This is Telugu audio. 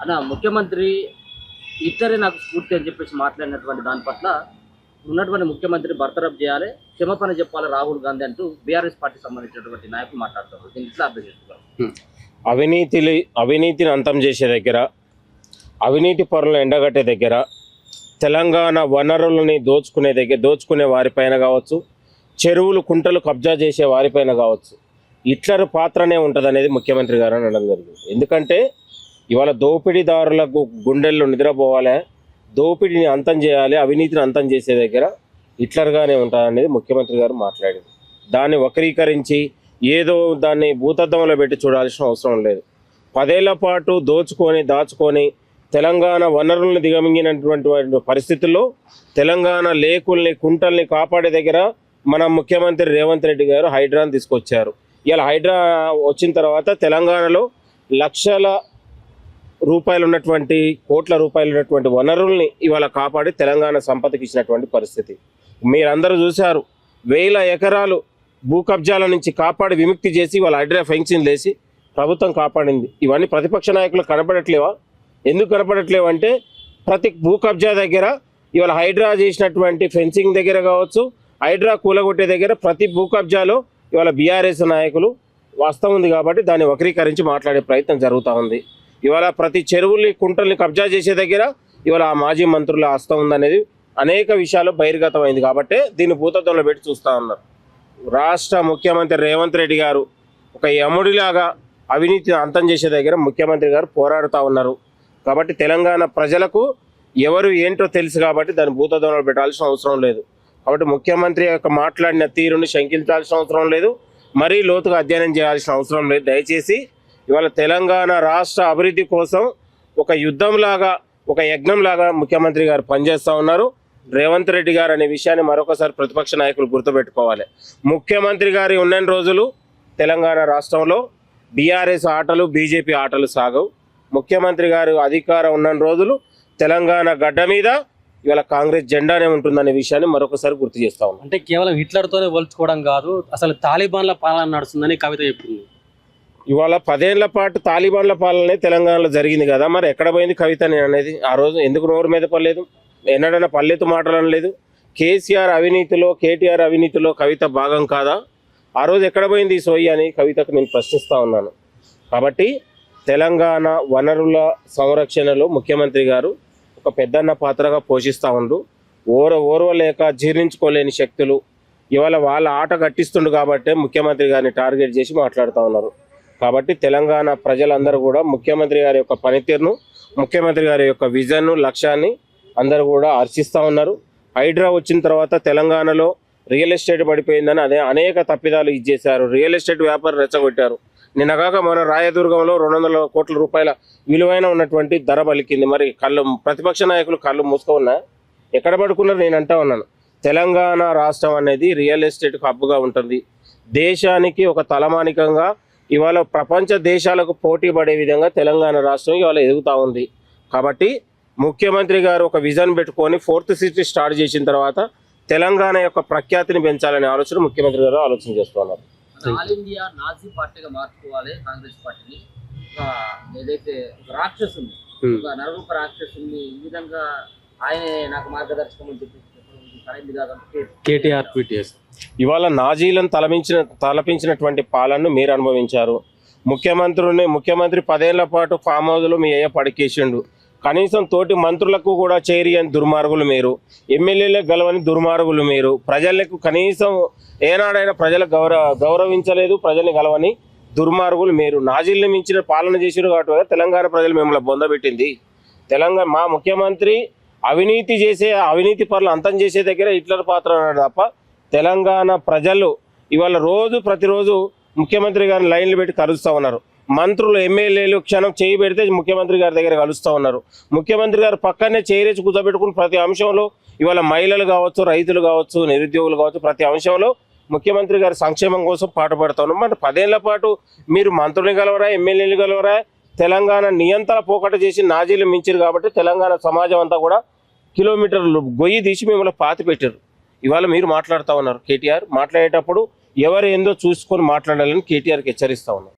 అన్న ముఖ్యమంత్రి ఇద్దరే నాకు స్ఫూర్తి అని చెప్పేసి మాట్లాడినటువంటి దాని పట్ల ఉన్నటువంటి ముఖ్యమంత్రి బర్తరఫ్ చేయాలి, క్షమాపణ చెప్పాలి రాహుల్ గాంధీ అంటూ బీఆర్ఎస్ పార్టీ సంబంధించినటువంటి నాయకులు మాట్లాడుతున్నారు. దీన్ని ఇట్లా అర్థం చేస్తున్నారు. అవినీతిని అంతం చేసే దగ్గర, అవినీతి పరులను ఎండగట్టే దగ్గర, తెలంగాణ వనరులని దోచుకునే వారిపైన కావచ్చు, చెరువులు కుంటలు కబ్జా చేసే వారిపైన కావచ్చు, హిట్లర్ పాత్రనే ఉంటుంది అనేది ముఖ్యమంత్రి గారు అనడం జరిగింది. ఎందుకంటే ఇవాళ దోపిడీదారులకు గుండెల్లో నిద్రపోవాలి, దోపిడీని అంతం చేయాలి, అవినీతిని అంతం చేసే దగ్గర హిట్లర్గానే ఉంటుంది అనేది ముఖ్యమంత్రి గారు మాట్లాడింది. దాన్ని వక్రీకరించి ఏదో దాన్ని భూతద్దంలో పెట్టి చూడాల్సిన అవసరం లేదు. 10 ఏళ్ల పాటు దాచుకొని తెలంగాణ వనరులను దిగమింగినటువంటి పరిస్థితుల్లో తెలంగాణ లేకుల్ని కుంటల్ని కాపాడే దగ్గర మన ముఖ్యమంత్రి రేవంత్ రెడ్డి గారు హైడ్రాని తీసుకొచ్చారు. ఇలా హైడ్రా వచ్చిన తర్వాత తెలంగాణలో లక్షల రూపాయలు ఉన్నటువంటి కోట్ల రూపాయలు ఉన్నటువంటి వనరుల్ని ఇవాళ కాపాడి తెలంగాణ సంపదకి ఇచ్చినటువంటి పరిస్థితి మీరందరూ చూశారు. 1000 ఎకరాలు భూ కబ్జాల నుంచి కాపాడి విముక్తి చేసి ఇవాళ హైడ్రా ఫెన్సింగ్ లేసి ప్రభుత్వం కాపాడింది. ఇవన్నీ ప్రతిపక్ష నాయకులు కనపడట్లేవా? ఎందుకు కనపడట్లేవు అంటే ప్రతి భూ కబ్జా దగ్గర ఇవాళ హైడ్రా చేసినటువంటి ఫెన్సింగ్ దగ్గర కావచ్చు, హైడ్రా కూలగొట్టే దగ్గర ప్రతి భూ కబ్జాలో ఇవాళ బీఆర్ఎస్ నాయకులు వాస్తవం ఉంది కాబట్టి దాన్ని వక్రీకరించి మాట్లాడే ప్రయత్నం జరుగుతూ ఉంది. ఇవాళ ప్రతి చెరువుల్ని కుంటల్ని కబ్జా చేసే దగ్గర ఇవాళ ఆ మాజీ మంత్రుల హస్తం ఉందనేది అనేక విషయాలు బహిర్గతమైంది కాబట్టి దీన్ని భూతద్దంలో పెట్టి చూస్తూ ఉన్నారు. రాష్ట్ర ముఖ్యమంత్రి రేవంత్ రెడ్డి గారు ఒక యముడిలాగా అవినీతిని అంతం చేసే దగ్గర ముఖ్యమంత్రి గారు పోరాడుతూ ఉన్నారు. కాబట్టి తెలంగాణ ప్రజలకు ఎవరు ఏంటో తెలుసు కాబట్టి దాన్ని భూతద్దంలో పెట్టాల్సిన అవసరం లేదు. కాబట్టి ముఖ్యమంత్రి యొక్క మాట్లాడిన తీరుని శంకించాల్సిన అవసరం లేదు, మరీ లోతుగా అధ్యయనం చేయాల్సిన అవసరం లేదు. దయచేసి ఇవాళ తెలంగాణ రాష్ట్ర అభివృద్ధి కోసం ఒక యుద్ధంలాగా, ఒక యజ్ఞంలాగా ముఖ్యమంత్రి గారు పనిచేస్తూ ఉన్నారు. రేవంత్ రెడ్డి గారు అనే విషయాన్ని మరొకసారి ప్రతిపక్ష నాయకులు గుర్తుపెట్టుకోవాలి. ముఖ్యమంత్రి గారి ఉన్న రోజులు తెలంగాణ రాష్ట్రంలో బీఆర్ఎస్ ఆటలు, బీజేపీ ఆటలు సాగవు. ముఖ్యమంత్రి గారు అధికారం ఉన్న రోజులు తెలంగాణ గడ్డ మీద ఇవాళ కాంగ్రెస్ జెండానే ఉంటుందనే విషయాన్ని మరొకసారి గుర్తు చేస్తా ఉన్నాం. అంటే కేవలం హిట్లర్తోనే పోల్చుకోవడం కాదు, అసలు తాలిబాన్ల పాలన నడుస్తుందని కవిత చెప్పింది. ఇవాళ 10 ఏళ్ల పాటు తాలిబాన్ల పాలనే తెలంగాణలో జరిగింది కదా, మరి ఎక్కడ పోయింది కవిత అనేది? ఆ రోజు ఎందుకు నోరు మీద పడలేదు? ఎన్నడన్నా పల్లెత్తు మాట్లాడలేదు. కేసీఆర్ అవినీతిలో, కేటీఆర్ అవినీతిలో కవిత భాగం కాదా? ఆ రోజు ఎక్కడ పోయింది సోయి అని కవితకు నేను ప్రశ్నిస్తూ ఉన్నాను. కాబట్టి తెలంగాణ వనరుల సంరక్షణలో ముఖ్యమంత్రి గారు ఒక పెద్దన్న పాత్రగా పోషిస్తూ ఉండు. ఓర్వలేక జీర్ణించుకోలేని శక్తులు ఇవాళ వాళ్ళ ఆట కట్టిస్తుండు కాబట్టి ముఖ్యమంత్రి గారిని టార్గెట్ చేసి మాట్లాడుతూ ఉన్నారు. కాబట్టి తెలంగాణ ప్రజలందరూ కూడా ముఖ్యమంత్రి గారి యొక్క పనితీరును, ముఖ్యమంత్రి గారి యొక్క విజన్ను, లక్ష్యాన్ని అందరూ కూడా హర్షిస్తూ ఉన్నారు. హైడ్రా వచ్చిన తర్వాత తెలంగాణలో రియల్ ఎస్టేట్ పడిపోయిందని అనేక తప్పిదాలు ఇచ్చేశారు. రియల్ ఎస్టేట్ వ్యాపారం రెచ్చగొట్టారు. నిన్నగాక మన రాయదుర్గంలో 200 కోట్ల రూపాయల విలువైన ఉన్నటువంటి ధర పలికింది. మరి ప్రతిపక్ష నాయకులు కళ్ళు మూసుకున్నా ఎక్కడ పడుకున్నారు? నేను అంటా ఉన్నాను, తెలంగాణ రాష్ట్రం అనేది రియల్ ఎస్టేట్ హబ్గా ఉంటుంది. దేశానికి ఒక తలమానికంగా ఇవాళ ప్రపంచ దేశాలకు పోటీ పడే విధంగా తెలంగాణ రాష్ట్రం ఇవాళ ఎదుగుతూ ఉంది. కాబట్టి ముఖ్యమంత్రి గారు ఒక విజన్ పెట్టుకొని 4th సిటీ స్టార్ట్ చేసిన తర్వాత తెలంగాణ యొక్క ప్రఖ్యాతిని పెంచాలనే ఆలోచన ముఖ్యమంత్రి గారు ఆలోచన చేస్తున్నారు. ఆల్ ఇండియా నాజీ పార్టీగా మార్చుకోవాలి కాంగ్రెస్ పార్టీని. ఏదైతే రాక్షసుని, ఒక నరరూప రాక్షసుని ఈ విధంగా ఆయనే నాకు మార్గదర్శకం అని చెప్పి సరైనది కాదంటే కేటీఆర్ ట్వీట్ చేస్తారు. ఇవాళ నాజీలను తలపించినటువంటి పాలనను మీరు అనుభవించారు. ముఖ్యమంత్రి 10 ఏళ్ల పాటు ఫామ్ హౌస్లో మీ అయ్య పడికేసిండు. కనీసం తోటి మంత్రులకు కూడా చేరియని దుర్మార్గులు మీరు, ఎమ్మెల్యేలే గెలవని దుర్మార్గులు మీరు, ప్రజలకు కనీసం ఏనాడైనా ప్రజలకు గౌరవించలేదు, ప్రజల్ని గెలవని దుర్మార్గులు మీరు. నాజీల్ని మించిన పాలన చేసారు కాబట్టి తెలంగాణ ప్రజలు మిమ్మల్ని బొందబెట్టింది. మా ముఖ్యమంత్రి అవినీతి పనులు అంతం చేసే దగ్గర హిట్లర్ పాత్ర అన్నాడు తప్ప తెలంగాణ ప్రజలు ఇవాళ ప్రతిరోజు ముఖ్యమంత్రి గారిని లైన్లు పెట్టి కలుస్తూ ఉన్నారు. మంత్రులు, ఎమ్మెల్యేలు క్షణం చేయి పెడితే ముఖ్యమంత్రి గారి దగ్గర కలుస్తూ ఉన్నారు. ముఖ్యమంత్రి గారు పక్కనే చేరేసి కూర్చోబెట్టుకుని ప్రతి అంశంలో ఇవాళ మహిళలు కావచ్చు, రైతులు కావచ్చు, నిరుద్యోగులు కావచ్చు, ప్రతి అంశంలో ముఖ్యమంత్రి గారి సంక్షేమం కోసం పాటుపడుతూ ఉన్నాం. మరి 10 ఏళ్ల పాటు మీరు మంత్రుల్ని గెలవరా, ఎమ్మెల్యేలు గెలవరా, తెలంగాణ నియంత్రణ పోకట చేసి నాజీలు మించారు కాబట్టి తెలంగాణ సమాజం అంతా కూడా కిలోమీటర్లు గొయ్యి తీసి మిమ్మల్ని పాతి పెట్టారు. ఇవాళ మీరు మాట్లాడుతూ ఉన్నారు. కేటీఆర్ మాట్లాడేటప్పుడు ఎవరు ఏందో చూసుకొని మాట్లాడాలని కేటీఆర్కి హెచ్చరిస్తూ ఉన్నారు.